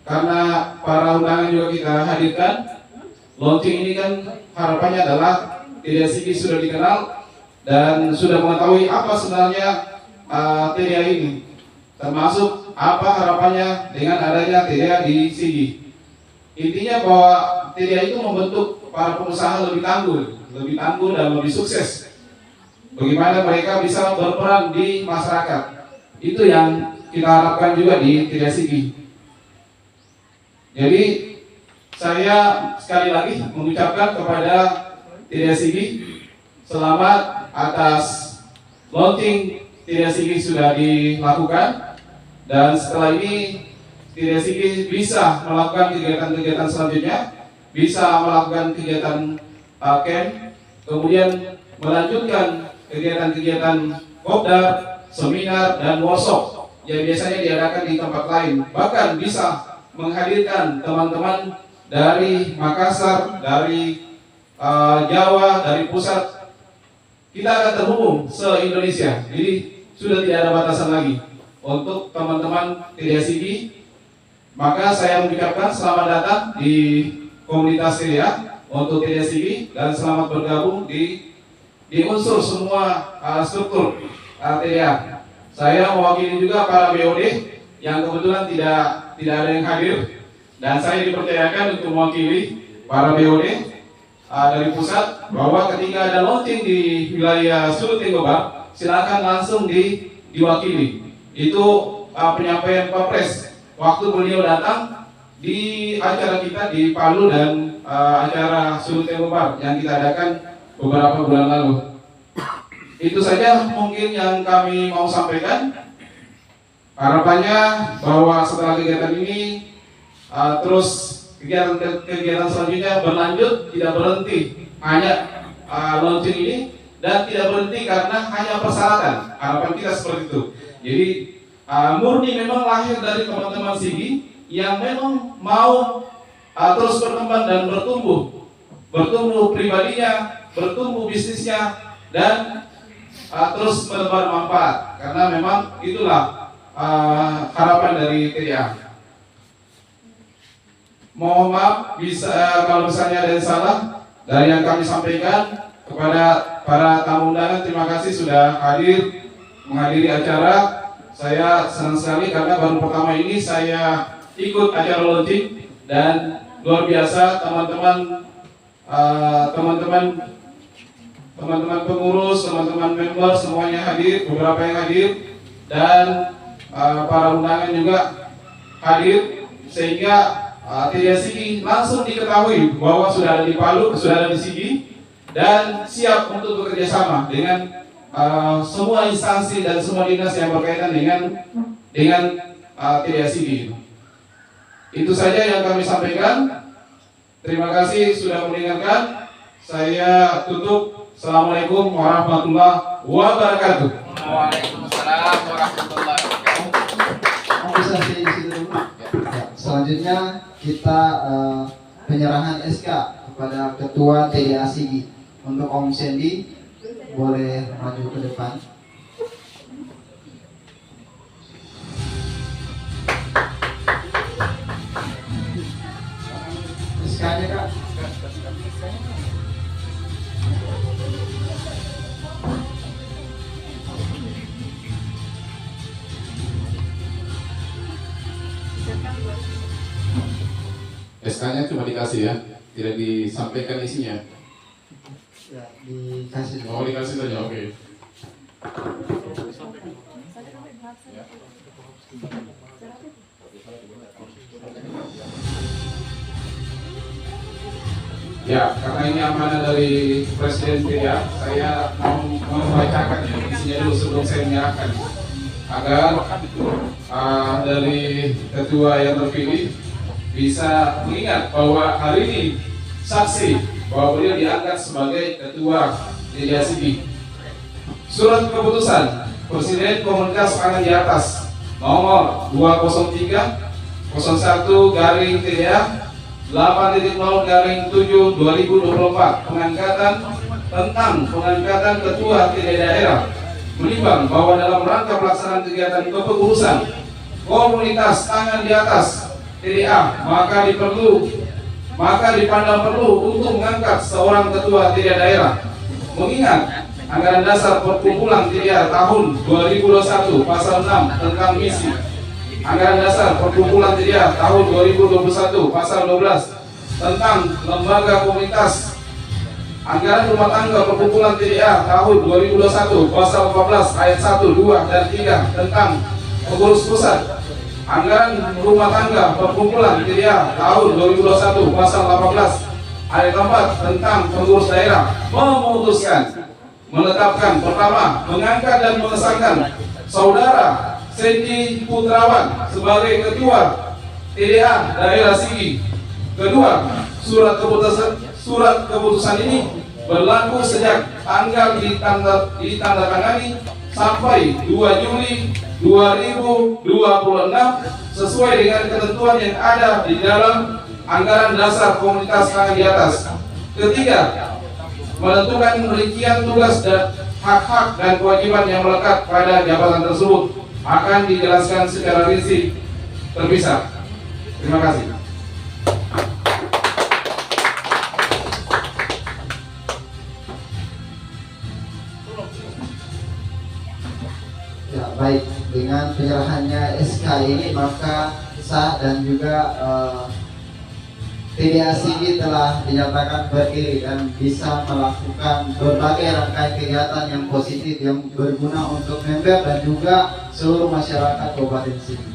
karena para undangan juga kita hadirkan, launching ini kan harapannya adalah TDA Sigi sudah dikenal dan sudah mengetahui apa sebenarnya TDA ini, termasuk apa harapannya dengan adanya TDA di Sigi. Intinya bahwa TDA itu membentuk para pengusaha lebih tangguh dan lebih sukses. Bagaimana mereka bisa berperan di masyarakat. Itu yang kita harapkan juga di TDA Sigi. Jadi saya sekali lagi mengucapkan kepada TDA Sigi selamat atas launching TDA Sigi sudah dilakukan, dan setelah ini TDA Sigi bisa melakukan kegiatan-kegiatan selanjutnya, bisa melakukan kegiatan camp, kemudian melanjutkan kegiatan-kegiatan kopdar, seminar, dan workshop yang biasanya diadakan di tempat lain. Bahkan bisa menghadirkan teman-teman dari Makassar, dari Jawa, dari pusat. Kita akan terhubung se-Indonesia. Jadi sudah tidak ada batasan lagi untuk teman-teman TDA Sigi. Maka saya mengucapkan selamat datang di komunitas TDA untuk TDA Sigi, dan selamat bergabung di unsur semua struktur TDA. Saya mewakili juga para BOD yang kebetulan tidak ada yang hadir, dan saya dipercayakan untuk mewakili para BOD dari pusat, bahwa ketika ada launching di wilayah Sulu Tenggobar, silakan langsung diwakili. Itu penyampaian Pak Pres waktu beliau datang di acara kita di Palu dan acara Sulu Tenggobar yang kita adakan beberapa bulan lalu. Itu saja mungkin yang kami mau sampaikan. Harapannya bahwa setelah kegiatan ini terus kegiatan selanjutnya berlanjut, tidak berhenti hanya launching ini, dan tidak berhenti karena hanya persyaratan. Harapan kita seperti itu. Jadi murni memang lahir dari teman-teman Sigi yang memang mau terus berkembang dan bertumbuh pribadinya, bertumbuh bisnisnya, dan terus menebar manfaat. Karena memang itulah harapan dari TDA. Mohon maaf kalau misalnya ada yang salah dari yang kami sampaikan. Kepada para tamu undangan, terima kasih sudah menghadiri acara. Saya senang sekali karena baru pertama ini saya ikut acara launching, dan luar biasa teman-teman pengurus, teman-teman member semuanya hadir, beberapa yang hadir, dan para undangan juga hadir, sehingga TDA Sigi langsung diketahui bahwa sudah ada di Palu, sudah ada di Sigi, dan siap untuk bekerja sama dengan semua instansi dan semua dinas yang berkaitan dengan TDA Sigi. Itu saja yang kami sampaikan. Terima kasih sudah mendengarkan. Saya tutup. Assalamualaikum warahmatullahi wabarakatuh. Waalaikumsalam warahmatullahi wabarakatuh. Bisa di situ dulu. Ya, selanjutnya kita penyerahan SK kepada Ketua TDA Sigi. Untuk Om Sandy boleh maju ke depan. SK-nya Kak. SK-nya cuma dikasih ya, tidak disampaikan isinya. Ya, dikasih. Oh, dikasih saja, oke. Ya, karena ini amanah dari Presiden TDA, saya mau membacakan ya, isinya dulu sebelum saya menyerahkan, agar dari ketua yang terpilih bisa mengingat bahwa hari ini saksi bahwa beliau diangkat sebagai ketua TDA Sigi. Surat keputusan Presiden Komunitas Pangan di Atas nomor 203/01/TDA 8.0/7/2024 tentang pengangkatan ketua TDA daerah, menimbang bahwa dalam rangka pelaksanaan kegiatan kepengurusan komunitas tangan di atas TDA maka dipandang perlu untuk mengangkat seorang ketua TDA daerah mengingat anggaran dasar perkumpulan TDA tahun 2021 pasal 6 tentang misi, anggaran dasar perkumpulan TDA tahun 2021 pasal 12 tentang lembaga komunitas, anggaran rumah tangga perkumpulan TDA tahun 2021 pasal 14 ayat 1, 2, dan 3 tentang pengurus pusat, anggaran rumah tangga perkumpulan TDA tahun 2021 pasal 18 ayat 4 tentang pengurus daerah, memutuskan menetapkan pertama, mengangkat dan mengesahkan Saudara Sendi Putrawan sebagai ketua TDA daerah Sigi. Kedua, surat keputusan ini berlaku sejak tanggal ditandatangani sampai 2 Juli 2026 sesuai dengan ketentuan yang ada di dalam anggaran dasar komunitas yang di atas. Ketiga, menentukan rincian tugas dan hak-hak dan kewajiban yang melekat pada jabatan tersebut akan dijelaskan secara rinci terpisah. Terima kasih. Ya, baik, dengan penyerahannya SK ini maka sah dan juga TDA Sigi telah dinyatakan berdiri dan bisa melakukan berbagai rangkaian kegiatan yang positif yang berguna untuk member dan juga seluruh masyarakat Kabupaten Sigi.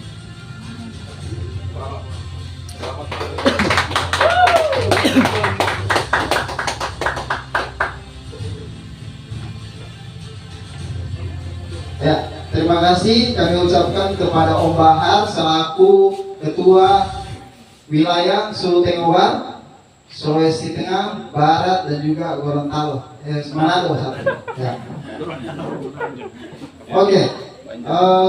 Ya, terima kasih kami ucapkan kepada Om Bahar selaku Ketua Wilayah Sulu Tenggobar, Sulawesi Tengah, Barat, dan juga Gorontalo, Manado. Ya. Oke,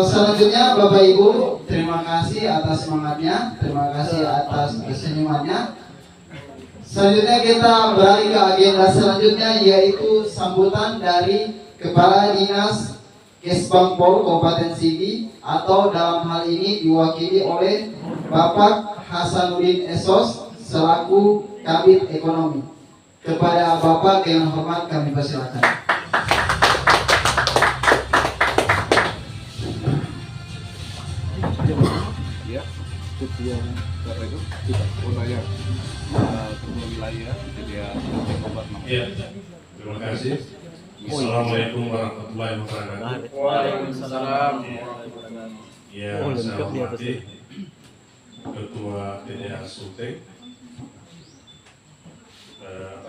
selanjutnya Bapak Ibu, terima kasih atas semangatnya, terima kasih atas kesenyumannya. Selanjutnya kita beralih ke agenda selanjutnya, yaitu sambutan dari Kepala Dinas Kesbangpol Kabupaten Sigi, atau dalam hal ini diwakili oleh Bapak Hasanuddin Esos selaku Kabid Ekonomi. Kepada Bapak yang hormat kami persilakan. Ya, ketua apa itu? Wilayah, ketua wilayah TDA Kabupaten Sigi. Iya, terima kasih. Assalamualaikum warahmatullahi wabarakatuh. Waalaikumsalam. Ya, saya hormati Ketua TDA Sulteng,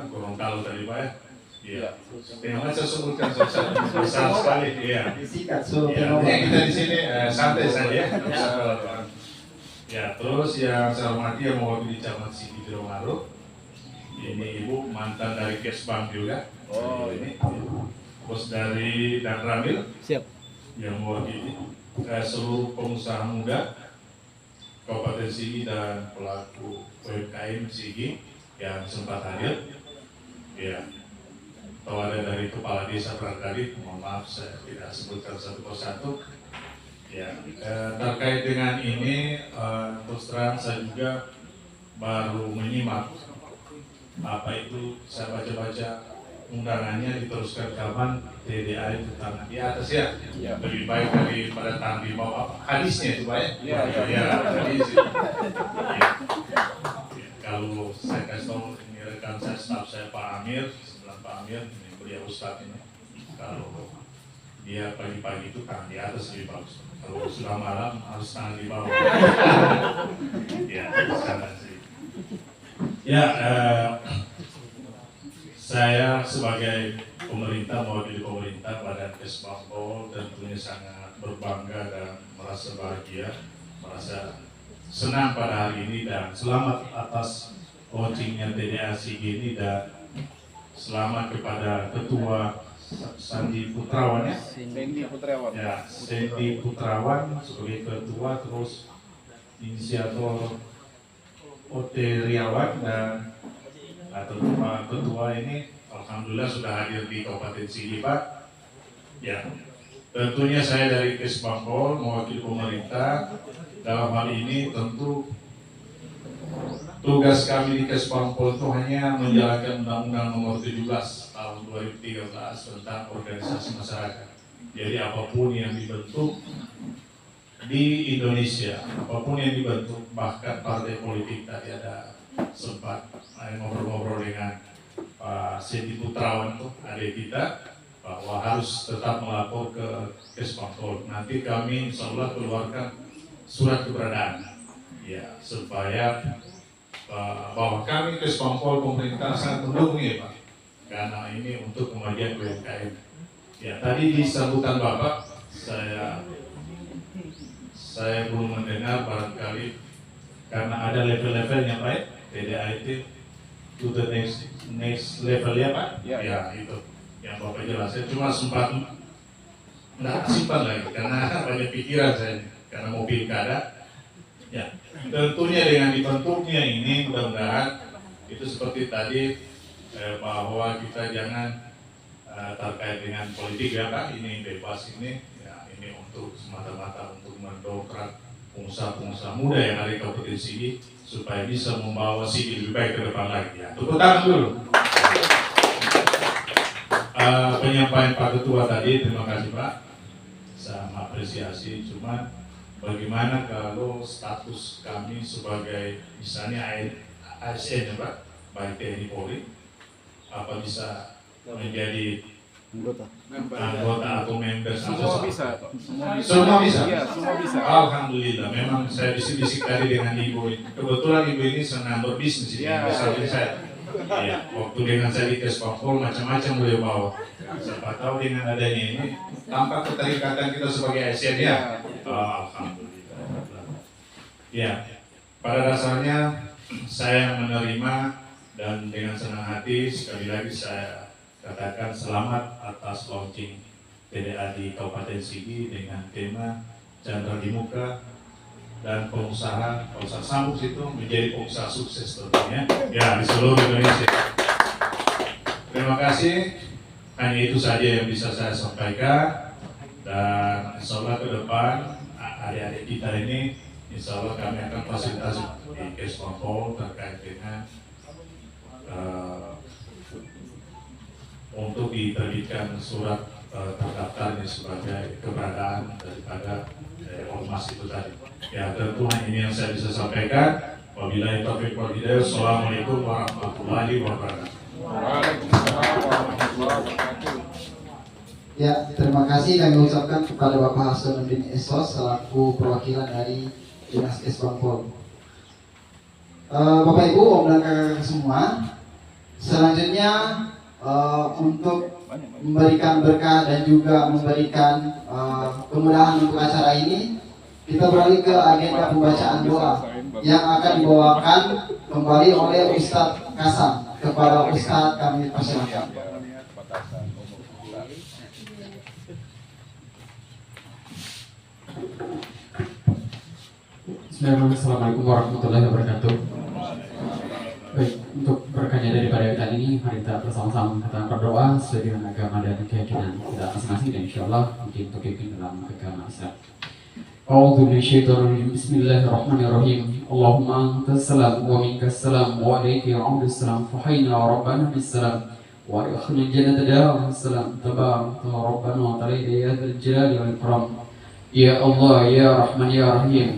Gorontalo tadi Pak ya. Iya. Memang saya sebutkan besar sekali. Iya. Disikat Sulu Ya, Tenggobar. kita di sini santai saja. Ya, terus yang saya hormati yang mewakili Camat Sigi Biromaro. Ini Ibu mantan dari Kesbang juga. Oh, ini bos dari Dan Ramil. Siap. Yang mewakili seluruh pengusaha muda Kabupaten Sigi dan pelaku UMKM Sigi yang sempat hadir. Ya, kalau ada dari kepala desa barangkali, mohon maaf saya tidak sebutkan satu persatu. Ya, terkait dengan ini terus terang saya juga baru menyimak apa itu, saya baca-baca undangannya diteruskan kapan TDA itu tangan di atas ya. Lebih baik daripada tangan di bawah. Hadisnya itu Pak ya? Ya, hadis itu. Ya. Kalau saya kasih tahu ini rekan saya, staf saya Pak Amir, sebelah Pak Amir, ini beliau Ustadz ini. Kalau dia pagi-pagi itu tangan di atas lebih bagus. Kalau sudah malam harus tangan di bawah. Ya, sana sih. Ya, saya sebagai pemerintah, mewakili pemerintah Badan Kesbangpol tentunya sangat berbangga dan merasa bahagia, merasa senang pada hari ini dan selamat atas launchingnya TDA Sigi ini dan selamat kepada Ketua Sandi Putrawan ya. Sendi Putrawan. Ya, Sendi Putrawan sebagai ketua, terus inisiator OT Riawan dan atau Pak Ketua ini alhamdulillah sudah hadir di Kabupaten Sigi Pak. Ya, tentunya saya dari Kesbangpol mewakili pemerintah dalam hal ini tentu tugas kami di Kesbangpol itu hanya menjalankan Undang-Undang Nomor 17 tahun 2013 tentang organisasi masyarakat. Jadi apapun yang dibentuk di Indonesia, apapun yang dibentuk, bahkan partai politik, tadi ada sempat ngobrol-ngobrol dengan Pak Seti Putrawan tuh adik kita, bahwa harus tetap melapor ke Kesbangpol. Nanti kami insya Allah keluarkan surat keberadaan, ya, supaya bahwa kami Kesbangpol pemerintah sangat mendukung ya Pak, karena ini untuk kemajuan UMKM. Ya, tadi di sambutan Bapak, saya belum mendengar, barangkali karena ada level-levelnya Pak, TDA itu to the next level ya Pak, ya itu yang Bapak jelas. Saya cuma sempat nggak simpan lagi karena banyak pikiran saya, karena mau pilkada. Ya, tentunya dengan dibentuknya ini mudah-mudahan itu seperti tadi bahwa kita jangan terkait dengan politik ya Pak, ini bebas ini, ya ini untuk semata-mata untuk mendongkrak pengusaha-pengusaha muda yang ada di Kabupaten Sigi supaya bisa membawa Sigi lebih baik ke depan lagi ya. Tepuk tangan dulu. Penyampaian Pak Ketua tadi, terima kasih Pak, saya apresiasi. Cuma bagaimana kalau status kami sebagai misalnya ASN ya Pak, baik TNI Polri, apa bisa menjadi anggota atau members? Semua bisa. Semua bisa? Iya, semua bisa. Alhamdulillah, memang saya bisik-bisik tadi dengan Ibu. Kebetulan Ibu ini senang berbisnis, Iya. misalnya saya. Ya, waktu dengan saya di Kesbangpol macam-macam beliau bawa. Siapa tahu dengan adanya ini tampak keterikatan kita sebagai ASN ya. Alhamdulillah. Ya, pada dasarnya saya menerima dan dengan senang hati sekali lagi saya katakan selamat atas launching TDA di Kabupaten Sigi dengan tema Chandra di Muka dan pengusaha sambung itu menjadi pengusaha sukses tentunya ya di seluruh Indonesia. Terima kasih, hanya itu saja yang bisa saya sampaikan, dan insya Allah ke depan adik-adik kita ini insya Allah kami akan fasilitasi di Kesbangpol terkait dengan untuk diterbitkan surat terdaftarnya sebagai keberadaan daripada ormas itu tadi. Ya, tentu ini yang saya bisa sampaikan. Wabillahi taufiq wal hidayah. Assalamualaikum warahmatullahi wabarakatuh. Ya, terima kasih kami ucapkan kepada Bapak Hasanuddin Esos selaku perwakilan dari Dinas Kesbangpol. Bapak Ibu, Om dan Kakak semua, selanjutnya untuk memberikan berkah dan juga memberikan kemudahan untuk acara ini, kita beralih ke agenda pembacaan doa yang akan dibawakan kembali oleh Ustadz Kasam. Kepada Ustadz kami persilakan. Assalamualaikum warahmatullahi wabarakatuh. Baik, untuk berkahnya daripada kita ini, mari kita bersama-sama kita berdoa sesuai dengan agama dan keyakinan kita masing-masing, dan insyaallah mungkin untuk dalam agama Islam. A'udzu bisyaitonir bismillahirrahmanirrahim. Allahumma antas salam wa minkas salam wa alayka ya'udus salam fa hayna rabbana bis salam wa adkhilna jannata darus salam tabarak rabbana wa ta'ala ya dzal jalali wal ikram. Ya Allah, ya Rahman, ya Rahim,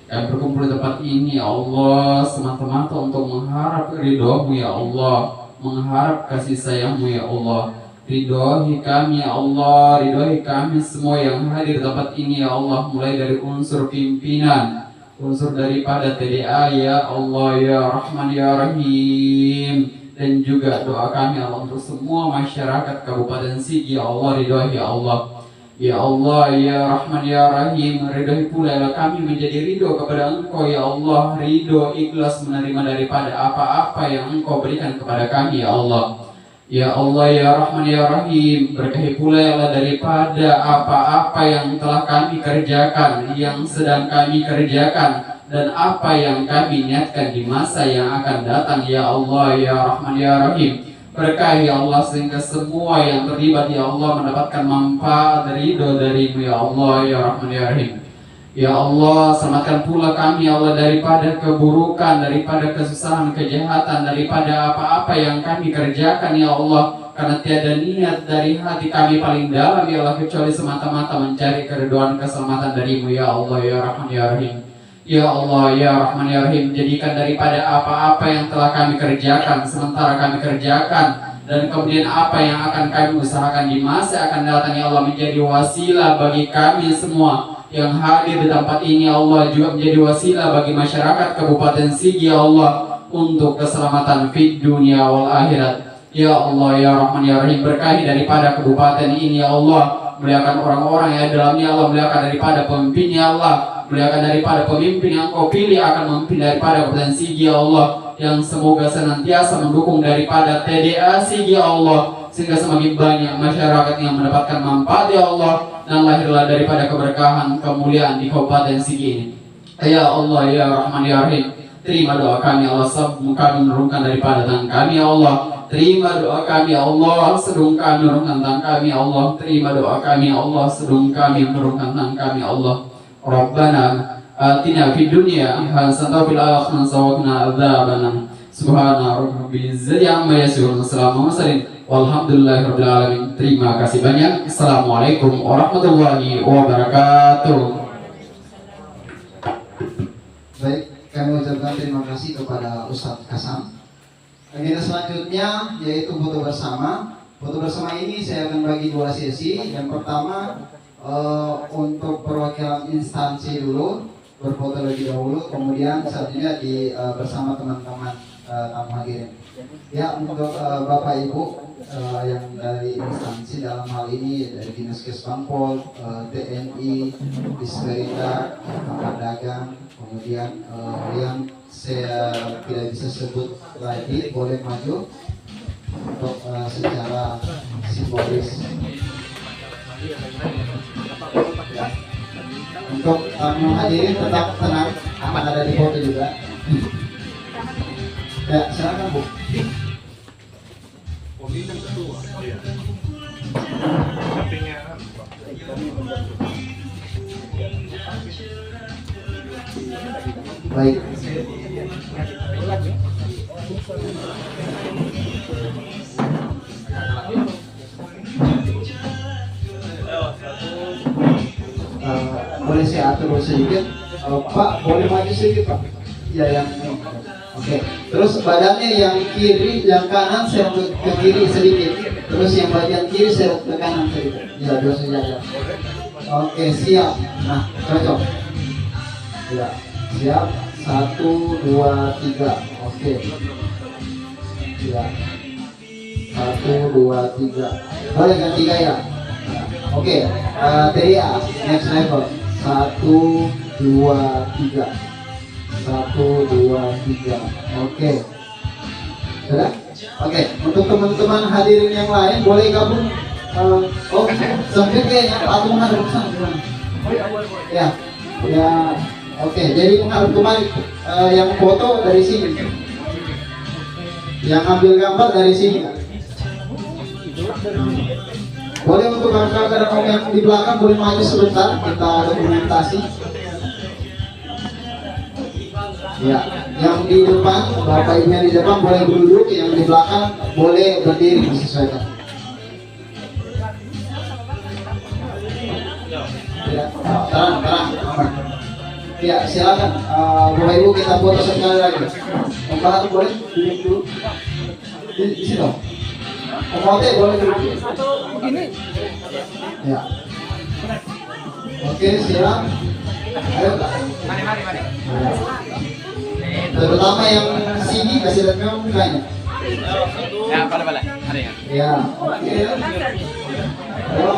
kami berkumpul di tempat ini ya Allah semata-mata untuk mengharap ridho-Mu ya Allah, mengharap kasih sayang-Mu ya Allah. Ridhoi kami ya Allah, ridhoi kami semua yang hadir di tempat ini ya Allah, mulai dari unsur pimpinan, unsur daripada TDA ya Allah, ya Rahman, ya Rahim, dan juga doa kami ya Allah untuk semua masyarakat Kabupaten Sigi ya Allah, ridhoi ya Allah. Ya Allah, ya Rahman, ya Rahim, ridhoi pula ya kami menjadi ridho kepada Engkau ya Allah, ridho ikhlas menerima daripada apa-apa yang Engkau berikan kepada kami ya Allah. Ya Allah, ya Rahman, ya Rahim, berkahi pula ya Allah daripada apa-apa yang telah kami kerjakan, yang sedang kami kerjakan, dan apa yang kami niatkan di masa yang akan datang ya Allah, ya Rahman, ya Rahim. Berkahi ya Allah sehingga semua yang terlibat ya Allah mendapatkan manfaat ridho dari-Mu ya Allah, ya Rahman, ya Rahim. Ya Allah, selamatkan pula kami ya Allah daripada keburukan, daripada kesusahan, kejahatan, daripada apa-apa yang kami kerjakan ya Allah. Karena tiada niat dari hati kami paling dalam ya Allah kecuali semata-mata mencari keridhaan keselamatan darimu ya Allah ya Rahman ya Rahim. Ya Allah ya Rahman ya Rahim, jadikan daripada apa-apa yang telah kami kerjakan, sementara kami kerjakan, dan kemudian apa yang akan kami usahakan di masa akan datang ya Allah menjadi wasilah bagi kami semua yang hadir di tempat ini ya Allah, juga menjadi wasilah bagi masyarakat Kabupaten Sigi ya Allah untuk keselamatan fid dunia wal akhirat. Ya Allah ya Rahman ya Rahim, berkahi daripada kabupaten ini ya Allah, muliakan orang-orang yang dalamnya Allah, muliakan daripada pemimpinnya Allah, muliakan daripada pemimpin yang Kau pilih akan memimpin daripada Kabupaten Sigi ya Allah, yang semoga senantiasa mendukung daripada TDA Sigi ya Allah, sehingga semakin banyak masyarakat yang mendapatkan manfaat ya Allah, dan lahirlah daripada keberkahan kemuliaan di Kabupaten Sigi ini. Ya Allah ya Rahman ya Rahim, terima doa kami ya Allah, sebelum kami menurunkan daripada tangan kami ya Allah. Terima doa kami ya Allah, sedung kami menurunkan tangan kami ya Allah. Terima doa kami ya Allah, sedung kami menurunkan tangan kami ya Allah. Rabbana atina fid dunya hasanatan wa fil akhirati hasanatan wa qina adzabannar. Subhana rabbil izzati amma yasifun. Assalamu alaikum walhamdulillahirabbil alamin. Terima kasih banyak. Assalamualaikum warahmatullahi wabarakatuh. Baik, kami ucapkan terima kasih kepada Ustadz Kasam. Agenda selanjutnya yaitu foto bersama. Foto bersama ini saya akan bagi dua sesi. Yang pertama untuk perwakilan instansi dulu berfoto lebih dahulu, kemudian selanjutnya bersama teman-teman tamu hadirin. Ya, untuk Bapak Ibu yang dari instansi dalam hal ini dari Dinas Kesbangpol, TNI, Disperita, Kamar Dagang, kemudian yang saya tidak bisa sebut lagi, boleh maju untuk secara simbolis. Ya. Untuk hadirin tetap tenang, akan ada di foto juga. Ya, silakan Bu. Baik. Boleh saya atur sedikit, Pak, boleh maju sedikit Pak. Ya, yang ini. Oke. Terus badannya yang kiri, yang kanan saya ke kiri sedikit. Terus yang bagian kiri saya ke kanan sedikit. Ya, dua saja. Oke, siap. Nah, cocok. Ya, siap. 1, 2, 3. Oke. Ya. 1, 2, 3. Boleh ganti gaya. Oke, TDA next level. 1, 2, 3. 1, 2, 3. Oke. Sudah? Oke, untuk teman-teman hadirin yang lain boleh gabung. Sempit kayaknya atau menghadap ke sana gimana? Ya. Ya. Oke, jadi menghadap kembali, yang foto dari sini. Yang ambil gambar dari sini. Boleh untuk kakak-kakak dan om yang di belakang boleh maju sebentar, kita dokumentasi. Ya, yang di depan, bapak ibu yang di depan boleh duduk, yang di belakang boleh berdiri disesuaikan. Ya, terang, aman. Ya, silakan, bapak ibu kita foto sekali lagi. Om Bahar boleh duduk dulu di sini dong. Om Ote boleh duduk. Begini. Ya. Oke, siap. Ayo Kak. Mari. Terutama yang sini kasih lihat memang mukanya. Ya, pada. Ada ya. Ya, oke. Ayo.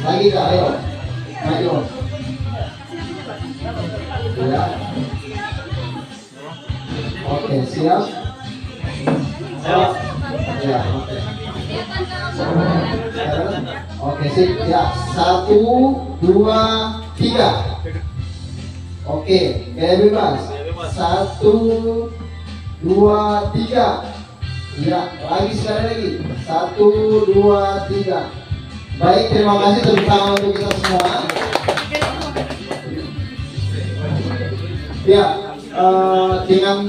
Lagi Kak, ayo. Maju. Ya. Oke, siap. Ya, oke. Oke, sip. Ya, 1, 2, 3. Oke, gaya bebas. 1, 2, 3. Ya, lagi sekali lagi. 1, 2, 3. Baik, terima kasih tepuk tangan untuk kita semua. Ya, dengan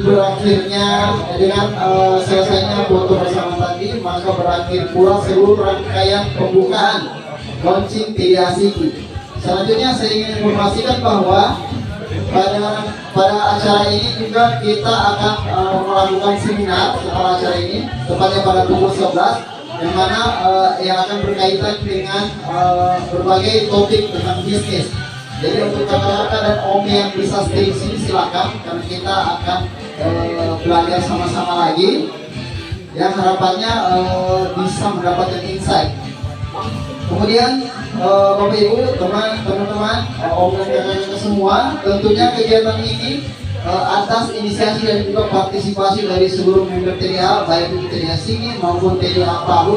selesainya foto bersama tadi, maka berakhir pula seluruh rangkaian pembukaan launching TDA Sigi. Selanjutnya saya ingin informasikan bahwa pada acara ini juga kita akan melakukan seminar setelah acara ini, tepatnya pada pukul 11, yang mana yang akan berkaitan dengan berbagai topik tentang bisnis. Jadi untuk kakak-kakak dan om yang bisa stay di sini silakan, karena kita akan belajar sama-sama lagi, yang harapannya bisa mendapatkan insight. Kemudian Bapak Ibu, teman-teman, om dan kakak-kakak semua, tentunya kegiatan ini atas inisiasi dan juga partisipasi dari seluruh member TDA, baik itu TDA Sigi maupun TDA Palu.